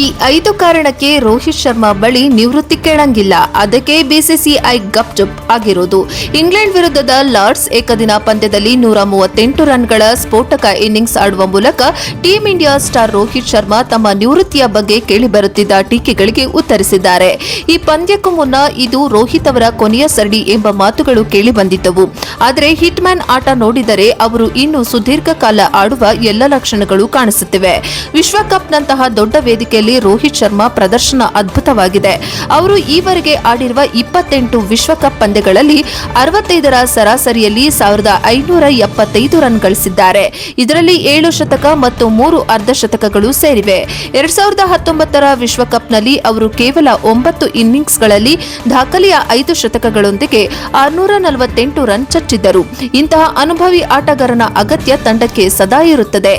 ಈ 5 ಕಾರಣಕ್ಕೆ ರೋಹಿತ್ ಶರ್ಮಾ ಬಳಿ ನಿವೃತ್ತಿ ಕೇಳಂಗಿಲ್ಲ. ಅದಕ್ಕೆ ಬಿಸಿಸಿಐ ಗಪ್ಚುಪ್ ಆಗಿರೋದು. ಇಂಗ್ಲೆಂಡ್ ವಿರುದ್ಧದ ಲಾರ್ಡ್ಸ್ ಏಕದಿನ ಪಂದ್ಯದಲ್ಲಿ 138 ರನ್ಗಳ ಸ್ಫೋಟಕ ಇನ್ನಿಂಗ್ಸ್ ಆಡುವ ಮೂಲಕ team India star Rohit Sharma ತಮ್ಮ ನಿವೃತ್ತಿಯ ಬಗ್ಗೆ ಕೇಳಿಬರುತ್ತಿದ್ದ ಟೀಕೆಗಳಿಗೆ ಉತ್ತರಿಸಿದ್ದಾರೆ. ಈ ಪಂದ್ಯಕ್ಕೂ ಮುನ್ನ ಇದು ರೋಹಿತ್ ಅವರ ಕೊನೆಯ ಸರಣಿ ಎಂಬ ಮಾತುಗಳು ಕೇಳಿಬಂದಿದ್ದವು. ಆದರೆ ಹಿಟ್ ಮ್ಯಾನ್ ಆಟ ನೋಡಿದರೆ ಅವರು ಇನ್ನೂ ಸುದೀರ್ಘ ಕಾಲ ಆಡುವ ಎಲ್ಲ ಲಕ್ಷಣಗಳು ಕಾಣಿಸುತ್ತಿವೆ. ವಿಶ್ವಕಪ್ನಂತಹ ದೊಡ್ಡ ವೇದಿಕೆಯಲ್ಲಿ ರೋಹಿತ್ ಶರ್ಮಾ ಪ್ರದರ್ಶನ ಅದ್ಭುತವಾಗಿದೆ. ಅವರು ಈವರೆಗೆ ಆಡಿರುವ 28 ವಿಶ್ವಕಪ್ ಪಂದ್ಯಗಳಲ್ಲಿ 65ರ ಸರಾಸರಿಯಲ್ಲಿ 1575 ರನ್ ಗಳಿಸಿದ್ದಾರೆ. ಇದರಲ್ಲಿ 7 ಶತಕ ಮತ್ತು 3 ಅರ್ಧಶತಕಗಳು ಸೇರಿವೆ. 2019ರ ವಿಶ್ವಕಪ್ನಲ್ಲಿ ಅವರು ಕೇವಲ 9 ಇನ್ನಿಂಗ್ಸ್ಗಳಲ್ಲಿ ದಾಖಲೆಯ 5 ಶತಕಗಳೊಂದಿಗೆ 648 ರನ್ ಚಚ್ಚಿದ್ದರು. ಇಂತಹ ಅನುಭವಿ ಆಟಗಾರನ ಅಗತ್ಯ ತಂಡಕ್ಕೆ ಸದಾ ಇರುತ್ತದೆ.